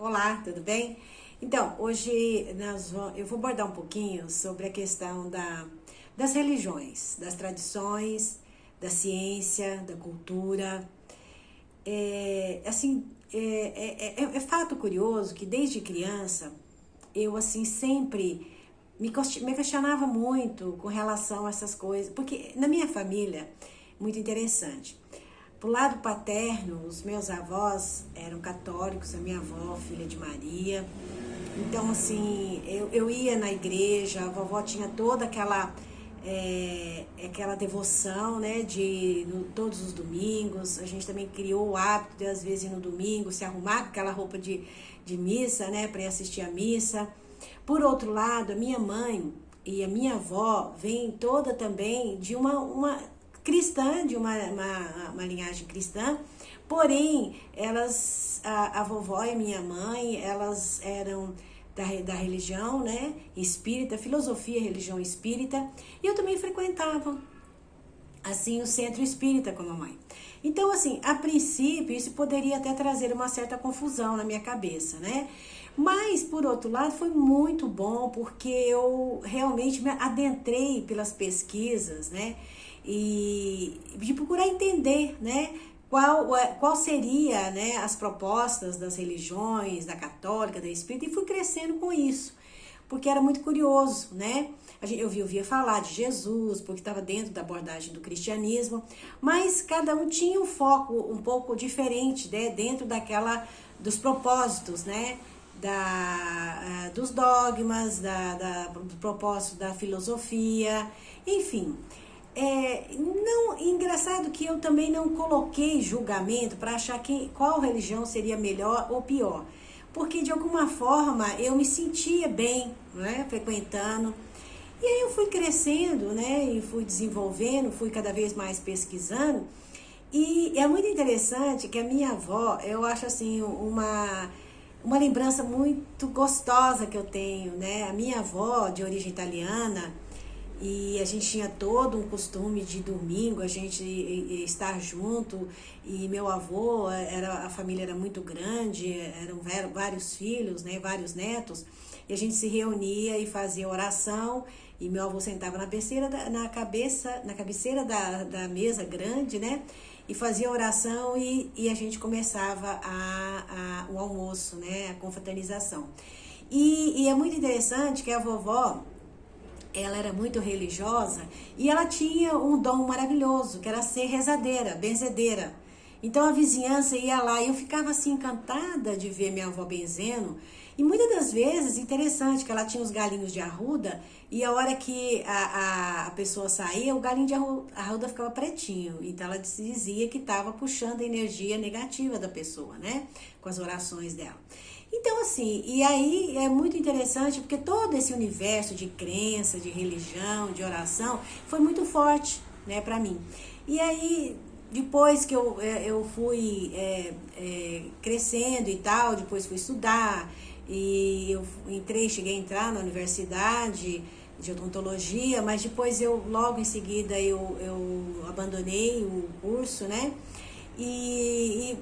Olá, tudo bem? Então, hoje eu vou abordar um pouquinho sobre a questão das religiões, das tradições, da ciência, da cultura. É fato curioso que desde criança eu sempre me questionava muito com relação a essas coisas, porque na minha família, muito interessante. Pro lado paterno, os meus avós eram católicos, a minha avó, filha de Maria. Então, assim, eu ia na igreja, a vovó tinha toda aquela devoção, né, todos os domingos. A gente também criou o hábito de, às vezes, ir no domingo, se arrumar com aquela roupa de missa, né, para ir assistir a missa. Por outro lado, a minha mãe e a minha avó vêm toda também de uma cristã, de uma linhagem cristã, porém, a vovó e a minha mãe, elas eram da religião, né, espírita, filosofia, religião espírita, e eu também frequentava, assim, o centro espírita com a mamãe. Então, assim, a princípio, isso poderia até trazer uma certa confusão na minha cabeça, né? Mas, por outro lado, foi muito bom, porque eu realmente me adentrei pelas pesquisas, né? E de procurar entender, né, qual seria, né, as propostas das religiões, da católica, da espírita, e fui crescendo com isso, porque era muito curioso, né? Eu ouvia falar de Jesus, porque estava dentro da abordagem do cristianismo, mas cada um tinha um foco um pouco diferente, né, dentro dos propósitos, né, dos dogmas, do propósito da filosofia, enfim. Engraçado que eu também não coloquei julgamento para achar qual religião seria melhor ou pior, porque de alguma forma eu me sentia bem, né, frequentando, e aí eu fui crescendo, né, e fui desenvolvendo, fui cada vez mais pesquisando, e é muito interessante que a minha avó, eu acho assim, uma lembrança muito gostosa que eu tenho, né, a minha avó de origem italiana. E a gente tinha todo um costume de domingo, a gente estar junto, e meu avô, a família era muito grande, eram vários filhos, né, vários netos, e a gente se reunia e fazia oração, e meu avô sentava na cabeceira da mesa grande, né, e fazia oração, e a gente começava o almoço, né, a confraternização. E é muito interessante que a vovó, ela era muito religiosa e ela tinha um dom maravilhoso, que era ser rezadeira, benzedeira. Então a vizinhança ia lá e eu ficava assim encantada de ver minha avó benzendo. E muitas das vezes, interessante, que ela tinha os galinhos de arruda e a hora que a pessoa saía, o galinho de arruda ficava pretinho. Então ela dizia que estava puxando a energia negativa da pessoa, né? Com as orações dela. Então, assim, e aí é muito interessante porque todo esse universo de crença, de religião, de oração, foi muito forte, né, pra mim. E aí, depois que eu fui crescendo e tal, depois fui estudar, e eu cheguei a entrar na universidade de odontologia, mas depois logo em seguida, eu abandonei o curso, né,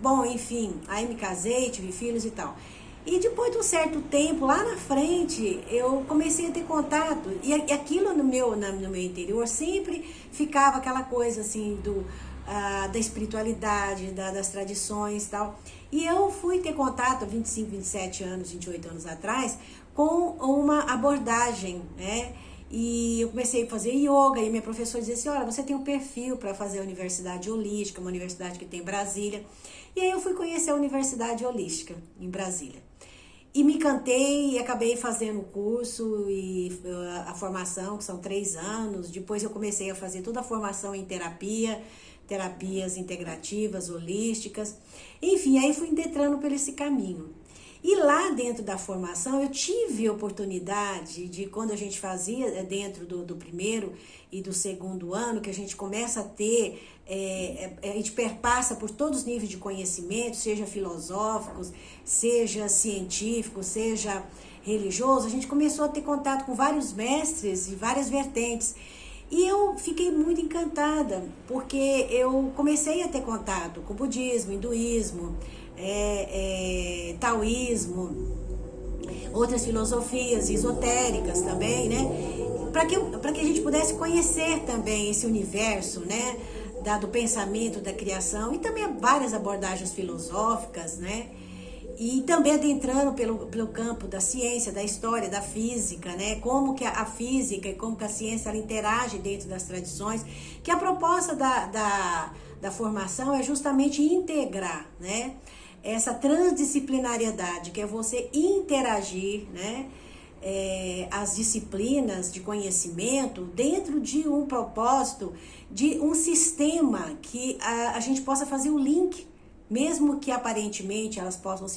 bom, enfim, aí me casei, tive filhos e tal. E depois de um certo tempo, lá na frente, eu comecei a ter contato. E aquilo no meu interior sempre ficava aquela coisa assim da espiritualidade, das tradições e tal. E eu fui ter contato há 25, 27 anos, 28 anos atrás, com uma abordagem, né? E eu comecei a fazer yoga e minha professora dizia assim, olha, você tem um perfil para fazer a Universidade Holística, uma universidade que tem em Brasília. E aí eu fui conhecer a Universidade Holística em Brasília. E me encantei e acabei fazendo o curso e a formação, que são 3 anos. Depois eu comecei a fazer toda a formação em terapias integrativas, holísticas. Enfim, aí fui entrando por esse caminho. E lá dentro da formação eu tive a oportunidade de, quando a gente fazia dentro do primeiro e do segundo ano, que a gente começa a ter, a gente perpassa por todos os níveis de conhecimento, seja filosóficos, seja científicos, seja religioso, a gente começou a ter contato com vários mestres e várias vertentes. E eu fiquei muito encantada, porque eu comecei a ter contato com budismo, hinduísmo, taoísmo, outras filosofias esotéricas também, né? Para que a gente pudesse conhecer também esse universo, né? Do pensamento, da criação, e também várias abordagens filosóficas, né? E também adentrando pelo campo da ciência, da história, da física, né? Como que a física e como que a ciência ela interage dentro das tradições, que a proposta da formação é justamente integrar, né? Essa transdisciplinariedade, que é você interagir, né? As disciplinas de conhecimento dentro de um propósito, de um sistema que a gente possa fazer o link, mesmo que aparentemente elas possam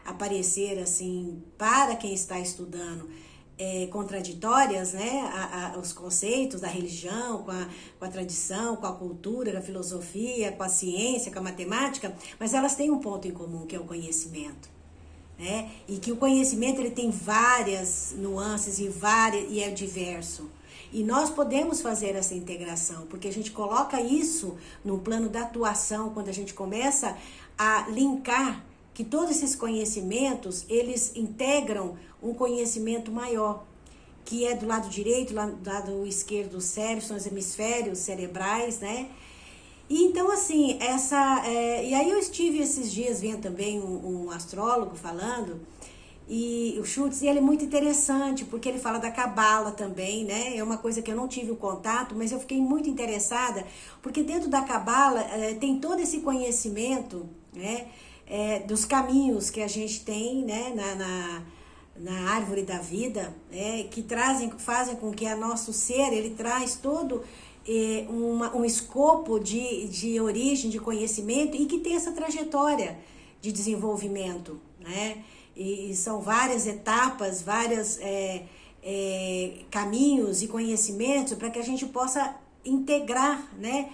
aparecer assim para quem está estudando contraditórias, né? Os conceitos da religião com a tradição, com a cultura, com a filosofia, com a ciência, com a matemática, mas elas têm um ponto em comum, que é o conhecimento. E que o conhecimento ele tem várias nuances e é diverso. E nós podemos fazer essa integração, porque a gente coloca isso no plano da atuação, quando a gente começa a linkar que todos esses conhecimentos, eles integram um conhecimento maior, que é do lado direito, do lado esquerdo do cérebro, são os hemisférios cerebrais, né? E então, assim, e aí eu estive esses dias vendo também um astrólogo falando, e o Schultz, e ele é muito interessante, porque ele fala da cabala também, né? É uma coisa que eu não tive o contato, mas eu fiquei muito interessada, porque dentro da cabala tem todo esse conhecimento, né? Dos caminhos que a gente tem, né? Na árvore da vida, né? Que fazem com que nosso ser, ele traz todo um escopo de origem, de conhecimento, e que tem essa trajetória de desenvolvimento, né? E são várias etapas, vários caminhos e conhecimentos para que a gente possa integrar, né?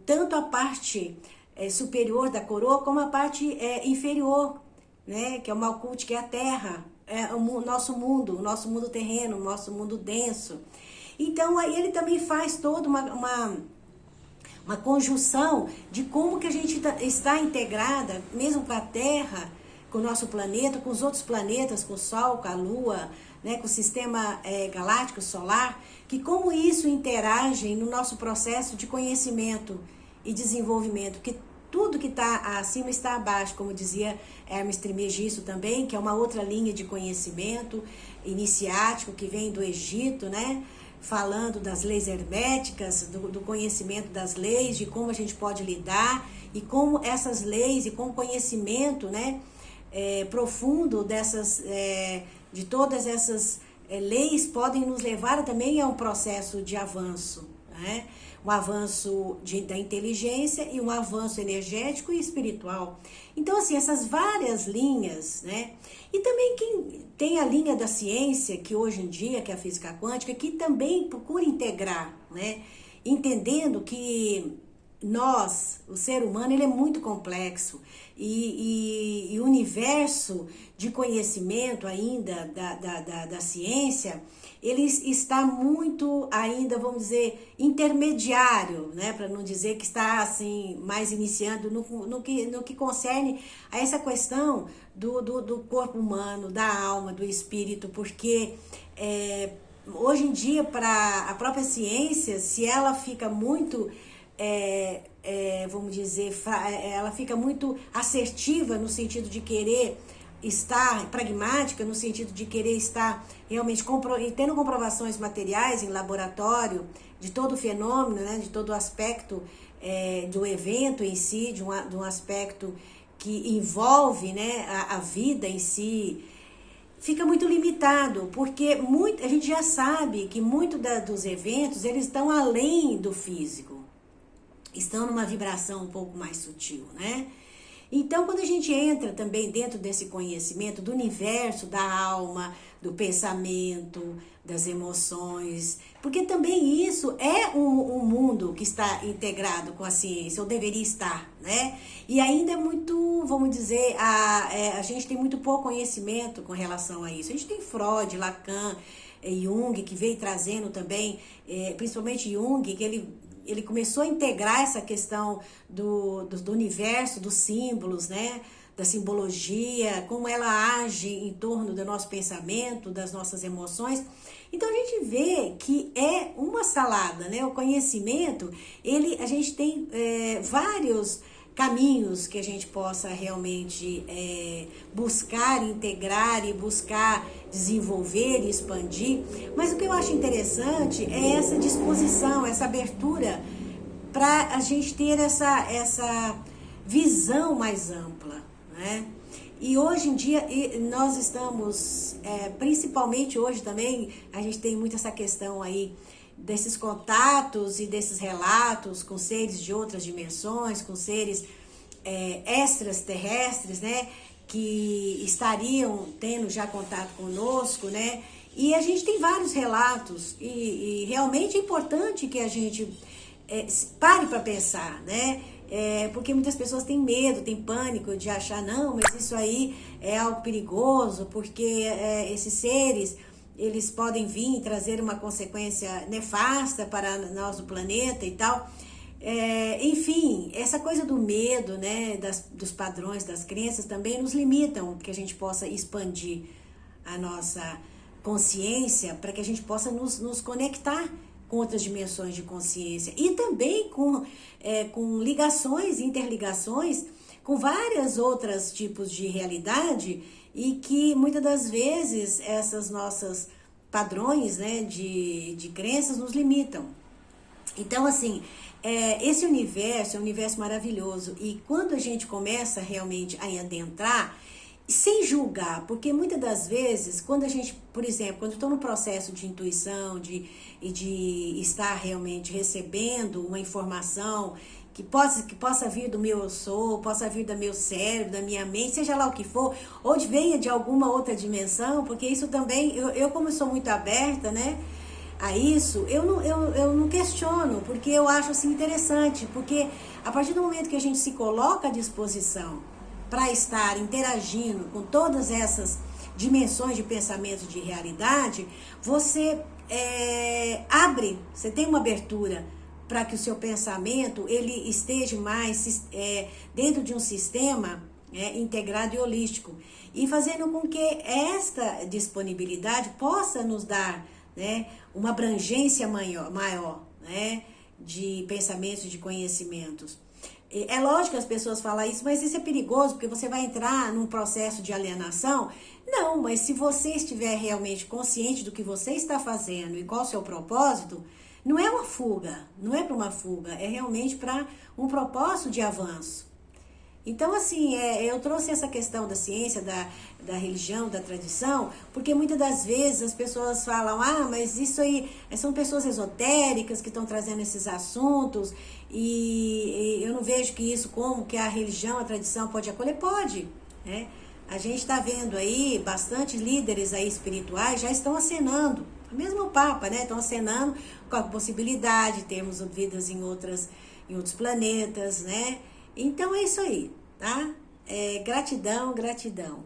Tanto a parte superior da coroa como a parte inferior, né? Que é o Malkuth, que é a terra, o nosso mundo terreno, o nosso mundo denso. Então, aí ele também faz toda uma conjunção de como que a gente está integrada, mesmo com a Terra, com o nosso planeta, com os outros planetas, com o Sol, com a Lua, né, com o sistema galáctico solar, que como isso interage no nosso processo de conhecimento e desenvolvimento, que tudo que está acima está abaixo, como dizia Hermes Trismegisto também, que é uma outra linha de conhecimento iniciático que vem do Egito, né? Falando das leis herméticas, do conhecimento das leis, de como a gente pode lidar, e como essas leis e com o conhecimento, né, profundo de todas essas leis podem nos levar também a um processo de avanço, né? Um avanço da inteligência e um avanço energético e espiritual. Então, assim, essas várias linhas, né? E também quem tem a linha da ciência, que hoje em dia, que é a física quântica, que também procura integrar, né? Entendendo que nós, o ser humano, ele é muito complexo e o universo de conhecimento ainda da ciência, ele está muito ainda, vamos dizer, intermediário, né? Para não dizer que está assim mais iniciando no que concerne a essa questão do corpo humano, da alma, do espírito, porque hoje em dia, para a própria ciência, se ela fica muito vamos dizer, ela fica muito assertiva no sentido de querer estar pragmática, no sentido de querer estar realmente tendo comprovações materiais em laboratório de todo o fenômeno, né, de todo o aspecto do evento em si, de um aspecto que envolve, né, a vida em si, fica muito limitado, porque a gente já sabe que muito dos eventos eles estão além do físico, estão numa vibração um pouco mais sutil, né? Então, quando a gente entra também dentro desse conhecimento do universo, da alma, do pensamento, das emoções, porque também isso é um mundo que está integrado com a ciência, ou deveria estar, né? E ainda é muito, vamos dizer, a gente tem muito pouco conhecimento com relação a isso. A gente tem Freud, Lacan, Jung, que veio trazendo também, principalmente Jung, que ele ele começou a integrar essa questão do universo, dos símbolos, né? Da simbologia, como ela age em torno do nosso pensamento, das nossas emoções. Então a gente vê que é uma salada, né? O conhecimento, a gente tem vários caminhos que a gente possa realmente buscar integrar e buscar desenvolver e expandir. Mas o que eu acho interessante é essa disposição, essa abertura para a gente ter essa visão mais ampla, né? E hoje em dia nós estamos, principalmente hoje também, a gente tem muito essa questão aí desses contatos e desses relatos com seres de outras dimensões, com seres extraterrestres, né, que estariam tendo já contato conosco, né, e a gente tem vários relatos e realmente é importante que a gente pare para pensar, né, porque muitas pessoas têm medo, têm pânico de achar, não, mas isso aí é algo perigoso, porque esses seres, eles podem vir e trazer uma consequência nefasta para nós do planeta e tal. Enfim, essa coisa do medo, né, dos padrões, das crenças, também nos limitam que a gente possa expandir a nossa consciência para que a gente possa nos conectar com outras dimensões de consciência e também com ligações, interligações com várias outras tipos de realidade e que muitas das vezes essas nossas padrões, né, de crenças nos limitam. Então, assim, esse universo é um universo maravilhoso e quando a gente começa realmente a adentrar, sem julgar, porque muitas das vezes, quando a gente, por exemplo, quando eu estou no processo de intuição, de estar realmente recebendo uma informação que possa vir do meu eu sou, possa vir do meu cérebro, da minha mente, seja lá o que for, ou venha de alguma outra dimensão, porque isso também, eu como sou muito aberta, né, a isso, eu não questiono, porque eu acho assim interessante, porque a partir do momento que a gente se coloca à disposição para estar interagindo com todas essas dimensões de pensamento de realidade, você abre, você tem uma abertura para que o seu pensamento ele esteja mais dentro de um sistema integrado e holístico, e fazendo com que esta disponibilidade possa nos dar, né, uma abrangência maior, né, de pensamentos, de conhecimentos. É lógico que as pessoas falam isso, mas isso é perigoso, porque você vai entrar num processo de alienação. Não, mas se você estiver realmente consciente do que você está fazendo e qual o seu propósito, não é uma fuga, não é para uma fuga, é realmente para um propósito de avanço. Então, assim, eu trouxe essa questão da ciência, da religião, da tradição, porque muitas das vezes as pessoas falam, mas isso aí são pessoas esotéricas que estão trazendo esses assuntos e eu não vejo que isso, como que a religião, a tradição pode acolher. Pode, né? A gente está vendo aí, bastante líderes aí espirituais já estão acenando, mesmo o Papa, né? Estão acenando com a possibilidade de termos vidas em outros planetas, né? Então é isso aí, tá? Gratidão, gratidão.